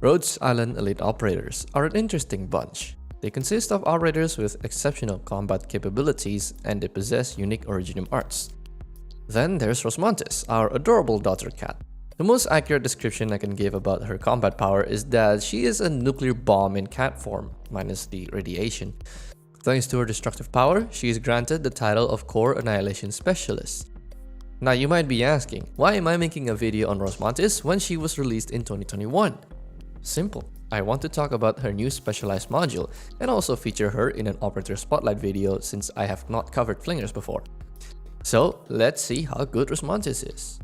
Rhodes Island elite operators are an interesting bunch. They consist of operators with exceptional combat capabilities and they possess unique originum arts. Then there's Rosmontis, our adorable daughter cat. The most accurate description I can give about her combat power is that she is a nuclear bomb in cat form, minus the radiation. Thanks to her destructive power, she is granted the title of Core Annihilation Specialist. Now you might be asking, why am I making a video on Rosmontis when she was released in 2021? Simple. I want to talk about her new specialized module and also feature her in an operator spotlight video since I have not covered flingers before. So let's see how good Rosmontis is.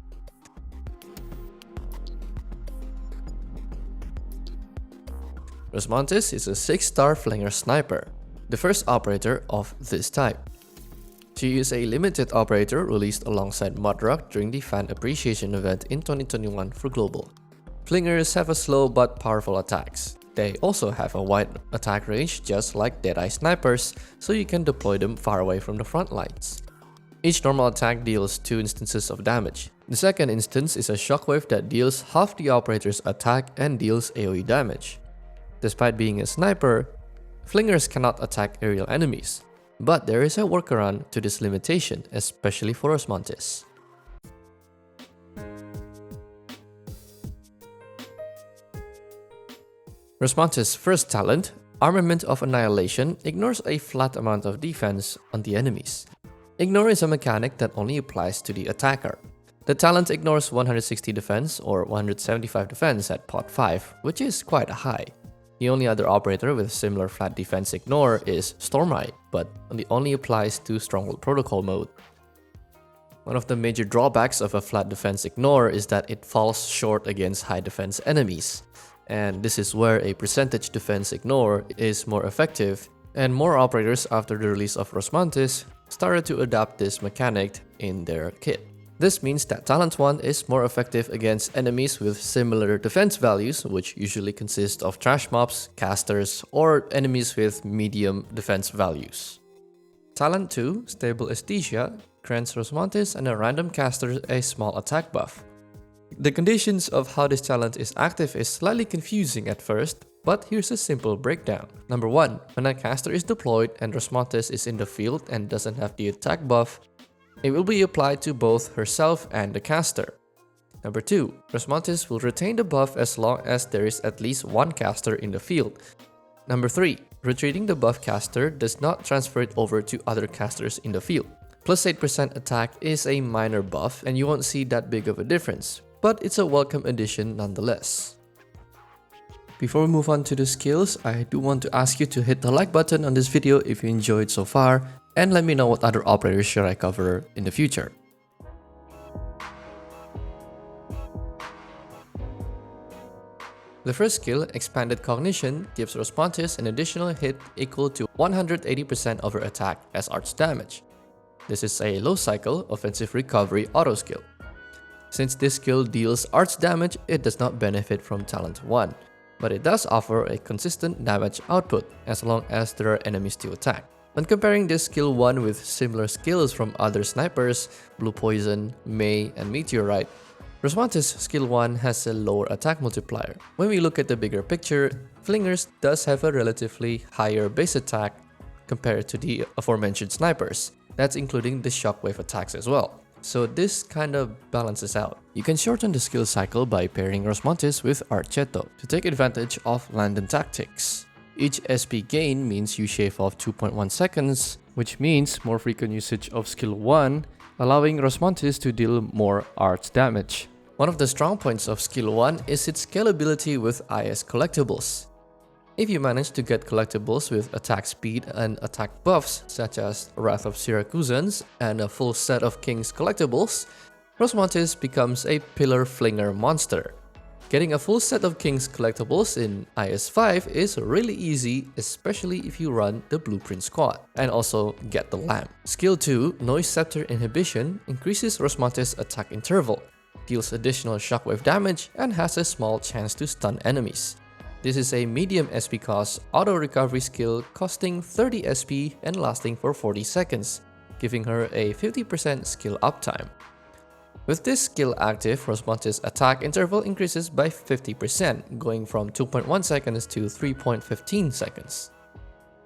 Rosmontis is a 6-star flinger sniper, the first operator of this type. She is a limited operator released alongside Mudrock during the Fan Appreciation event in 2021 for Global. Flingers have a slow but powerful attacks. They also have a wide attack range just like Deadeye snipers, so you can deploy them far away from the front lines. Each normal attack deals 2 instances of damage. The second instance is a shockwave that deals half the operator's attack and deals AoE damage. Despite being a sniper, flingers cannot attack aerial enemies, but there is a workaround to this limitation, especially for Rosmontis. Rosmontis' first talent, Armament of Annihilation, ignores a flat amount of defense on the enemies. Ignore is a mechanic that only applies to the attacker. The talent ignores 160 defense or 175 defense at pot 5, which is quite high. The only other operator with similar flat defense ignore is Stormite, but it only applies to Stronghold Protocol mode. One of the major drawbacks of a flat defense ignore is that it falls short against high defense enemies. And this is where a percentage defense ignore is more effective, and more operators after the release of Rosmontis started to adopt this mechanic in their kit. This means that Talent 1 is more effective against enemies with similar defense values, which usually consist of trash mobs, casters, or enemies with medium defense values. Talent 2, Stable Aesthesia, grants Rosmontis and a random caster a small attack buff. The conditions of how this talent is active is slightly confusing at first, but here's a simple breakdown. Number 1, when a caster is deployed and Rosmontis is in the field and doesn't have the attack buff, it will be applied to both herself and the caster. Number 2, Rosmontis will retain the buff as long as there is at least one caster in the field. Number 3, retreating the buff caster does not transfer it over to other casters in the field. Plus 8% attack is a minor buff and you won't see that big of a difference, but it's a welcome addition nonetheless. Before we move on to the skills, I do want to ask you to hit the like button on this video if you enjoyed so far, and let me know what other operators should I cover in the future. The first skill, Expanded Cognition, gives Rosmontis an additional hit equal to 180% of her attack as arts damage. This is a low cycle offensive recovery auto skill. Since this skill deals arts damage, it does not benefit from Talent 1, but it does offer a consistent damage output as long as there are enemies to attack. When comparing this skill 1 with similar skills from other snipers, Blue Poison, May, and Meteorite, Rosmontis' skill 1 has a lower attack multiplier. When we look at the bigger picture, Flingers does have a relatively higher base attack compared to the aforementioned snipers. That's including the shockwave attacks as well. So this kind of balances out. You can shorten the skill cycle by pairing Rosmontis with Archetto to take advantage of Landon tactics. Each SP gain means you shave off 2.1 seconds, which means more frequent usage of skill 1, allowing Rosmontis to deal more arts damage. One of the strong points of skill 1 is its scalability with IS collectibles. If you manage to get collectibles with attack speed and attack buffs such as Wrath of Syracusans and a full set of King's collectibles, Rosmontis becomes a pillar flinger monster. Getting a full set of King's collectibles in IS5 is really easy, especially if you run the Blueprint squad and also get the lamp. Skill 2, Noise Scepter Inhibition, increases Rosmontis' attack interval, deals additional shockwave damage, and has a small chance to stun enemies. This is a medium SP cost auto recovery skill costing 30 SP and lasting for 40 seconds, giving her a 50% skill uptime. With this skill active, Rosmontis' attack interval increases by 50%, going from 2.1 seconds to 3.15 seconds.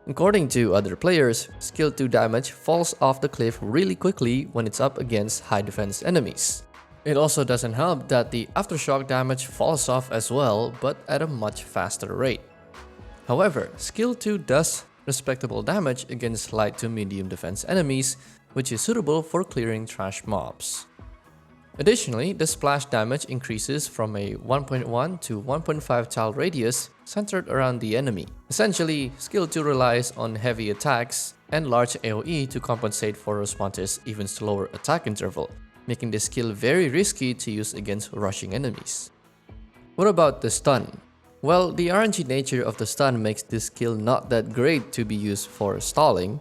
According to other players, skill 2 damage falls off the cliff really quickly when it's up against high defense enemies. It also doesn't help that the aftershock damage falls off as well, but at a much faster rate. However, skill 2 does respectable damage against light to medium defense enemies, which is suitable for clearing trash mobs. Additionally, the splash damage increases from a 1.1 to 1.5 tile radius centered around the enemy. Essentially, skill 2 relies on heavy attacks and large AoE to compensate for Rosmontis' even slower attack interval, making this skill very risky to use against rushing enemies. What about the stun? Well, the RNG nature of the stun makes this skill not that great to be used for stalling,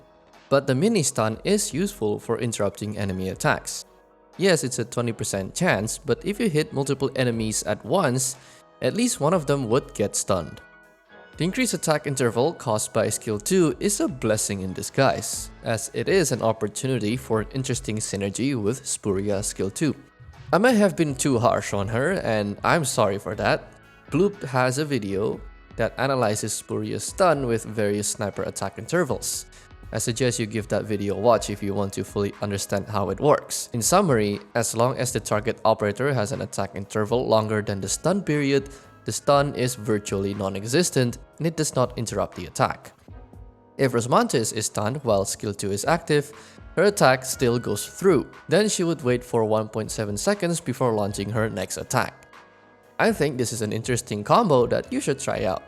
but the mini stun is useful for interrupting enemy attacks. Yes, it's a 20% chance, but if you hit multiple enemies at once, at least one of them would get stunned. The increased attack interval caused by skill 2 is a blessing in disguise, as it is an opportunity for an interesting synergy with Spuria skill 2. I may have been too harsh on her, and I'm sorry for that. Bloop has a video that analyzes Spuria's stun with various sniper attack intervals. I suggest you give that video a watch if you want to fully understand how it works. In summary, as long as the target operator has an attack interval longer than the stun period, the stun is virtually non-existent and it does not interrupt the attack. If Rosmontis is stunned while skill 2 is active, her attack still goes through. Then she would wait for 1.7 seconds before launching her next attack. I think this is an interesting combo that you should try out.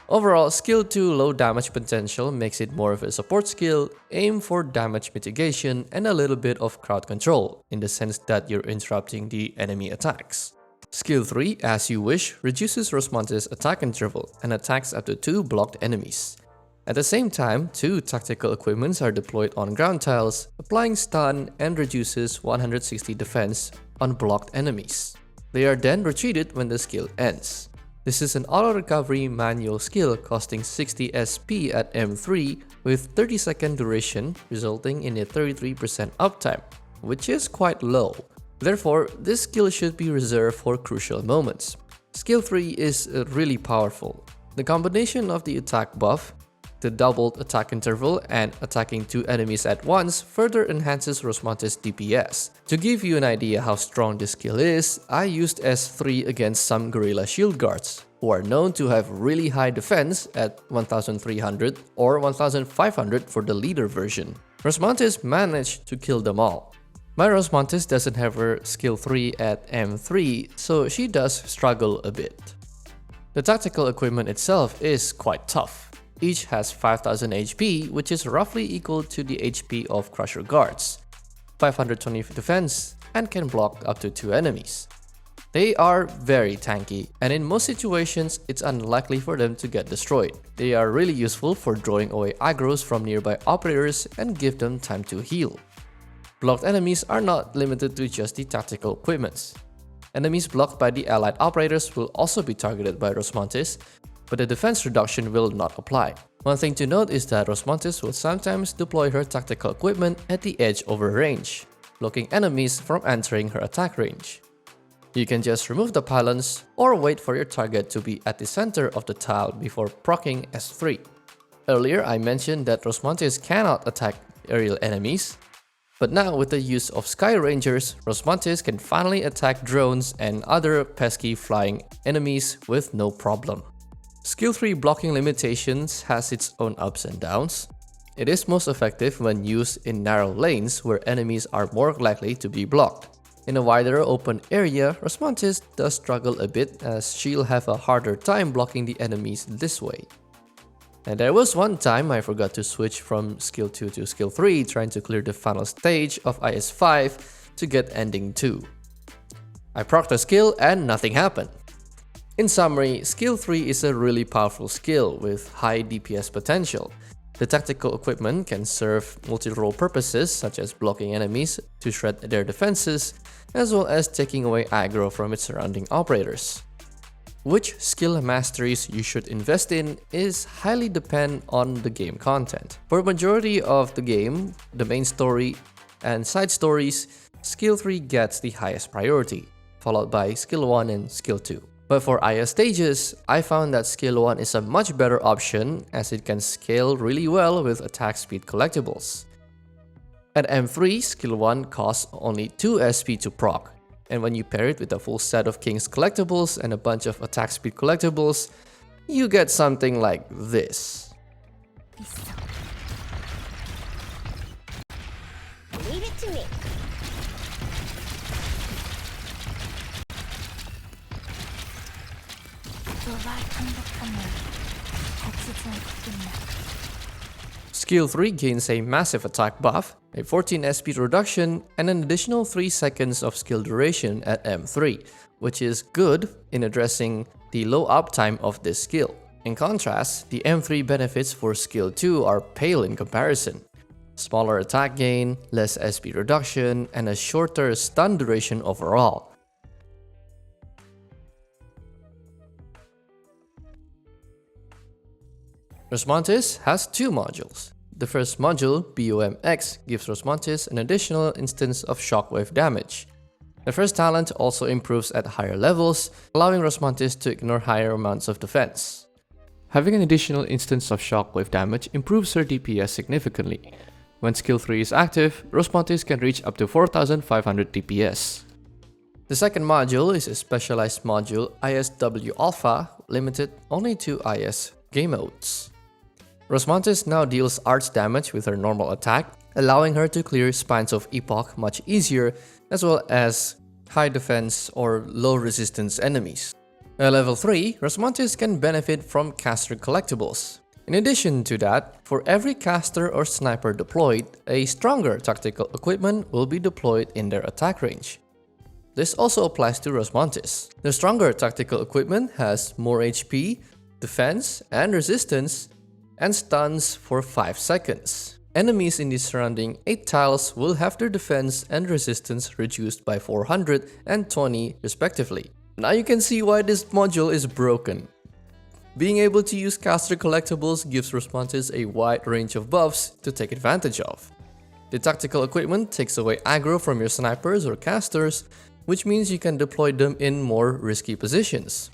Overall, skill 2 low damage potential makes it more of a support skill, aim for damage mitigation, and a little bit of crowd control, in the sense that you're interrupting the enemy attacks. Skill 3, as you wish, reduces Rosmontis' attack interval and attacks up to 2 blocked enemies. At the same time, 2 tactical equipments are deployed on ground tiles, applying stun and reduces 160 defense on blocked enemies. They are then retreated when the skill ends. This is an auto-recovery manual skill costing 60 SP at M3 with 30-second duration, resulting in a 33% uptime, which is quite low. Therefore, this skill should be reserved for crucial moments. Skill 3 is really powerful. The combination of the attack buff, the doubled attack interval, and attacking 2 enemies at once further enhances Rosmontis' DPS. To give you an idea how strong this skill is, I used S3 against some Gorilla Shield Guards, who are known to have really high defense at 1300 or 1500 for the leader version. Rosmontis managed to kill them all. My Rosmontis doesn't have her skill 3 at M3, so she does struggle a bit. The tactical equipment itself is quite tough. Each has 5000 HP, which is roughly equal to the HP of Crusher Guards, 520 defense, and can block up to 2 enemies. They are very tanky, and in most situations, it's unlikely for them to get destroyed. They are really useful for drawing away aggros from nearby operators and give them time to heal. Blocked enemies are not limited to just the tactical equipments. Enemies blocked by the allied operators will also be targeted by Rosmontis, but the defense reduction will not apply. One thing to note is that Rosmontis will sometimes deploy her tactical equipment at the edge of her range, blocking enemies from entering her attack range. You can just remove the pylons or wait for your target to be at the center of the tile before proccing S3. Earlier I mentioned that Rosmontis cannot attack aerial enemies, but now with the use of Sky Rangers, Rosmontis can finally attack drones and other pesky flying enemies with no problem. Skill 3 blocking limitations has its own ups and downs. It is most effective when used in narrow lanes where enemies are more likely to be blocked. In a wider open area, Rosmontis does struggle a bit as she'll have a harder time blocking the enemies this way. And there was one time I forgot to switch from skill 2 to skill 3 trying to clear the final stage of IS-5 to get ending 2. I procced a skill and nothing happened. In summary, skill 3 is a really powerful skill with high DPS potential. The tactical equipment can serve multi-role purposes such as blocking enemies to shred their defenses, as well as taking away aggro from its surrounding operators. Which skill masteries you should invest in is highly dependent on the game content. For a majority of the game, the main story and side stories, Skill 3 gets the highest priority, followed by Skill 1 and Skill 2. But for IS stages, I found that Skill 1 is a much better option as it can scale really well with attack speed collectibles. At M3, Skill 1 costs only 2 SP to proc, and when you pair it with a full set of King's collectibles and a bunch of attack speed collectibles, you get something like this. Leave it to me. Skill 3 gains a massive attack buff, a 14 SP reduction, and an additional 3 seconds of skill duration at M3, which is good in addressing the low uptime of this skill. In contrast, the M3 benefits for Skill 2 are pale in comparison. Smaller attack gain, less SP reduction, and a shorter stun duration overall. Rosmontis has 2 modules. The first module, BOMX, gives Rosmontis an additional instance of shockwave damage. The first talent also improves at higher levels, allowing Rosmontis to ignore higher amounts of defense. Having an additional instance of shockwave damage improves her DPS significantly. When Skill 3 is active, Rosmontis can reach up to 4500 DPS. The second module is a specialized module, ISW Alpha, limited only to IS game modes. Rosmontis now deals arts damage with her normal attack, allowing her to clear Spines of Epoch much easier, as well as high defense or low resistance enemies. At level 3, Rosmontis can benefit from caster collectibles. In addition to that, for every caster or sniper deployed, a stronger tactical equipment will be deployed in their attack range. This also applies to Rosmontis. The stronger tactical equipment has more HP, defense, and resistance, and stuns for 5 seconds. Enemies in the surrounding 8 tiles will have their defense and resistance reduced by 400 and 20 respectively. Now you can see why this module is broken. Being able to use caster collectibles gives Rosmontis a wide range of buffs to take advantage of. The tactical equipment takes away aggro from your snipers or casters, which means you can deploy them in more risky positions.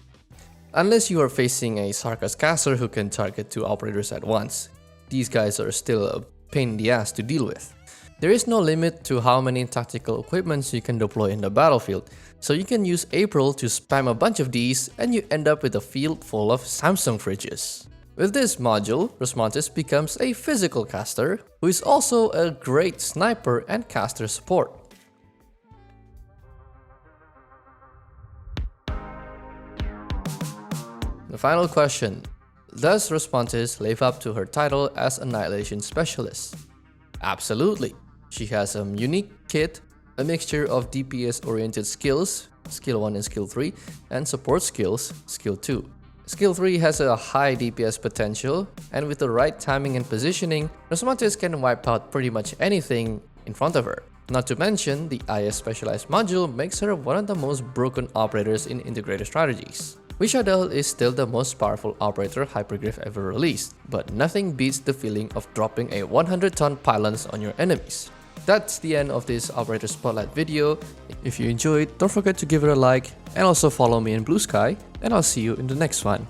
Unless you are facing a Sarkaz caster who can target 2 operators at once. These guys are still a pain in the ass to deal with. There is no limit to how many tactical equipments you can deploy in the battlefield, so you can use April to spam a bunch of these and you end up with a field full of Samsung fridges. With this module, Rosmontis becomes a physical caster who is also a great sniper and caster support. The final question: does Rosmontis live up to her title as Annihilation Specialist? Absolutely. She has a unique kit, a mixture of DPS-oriented skills, Skill 1 and Skill 3, and support skills, Skill 2. Skill 3 has a high DPS potential, and with the right timing and positioning, Rosmontis can wipe out pretty much anything in front of her. Not to mention, the IS Specialized module makes her one of the most broken operators in integrated strategies. Wishadel is still the most powerful operator Hypergriff ever released, but nothing beats the feeling of dropping a 100-ton pylons on your enemies. That's the end of this Operator Spotlight video. If you enjoyed, don't forget to give it a like and also follow me in BlueSky, and I'll see you in the next one.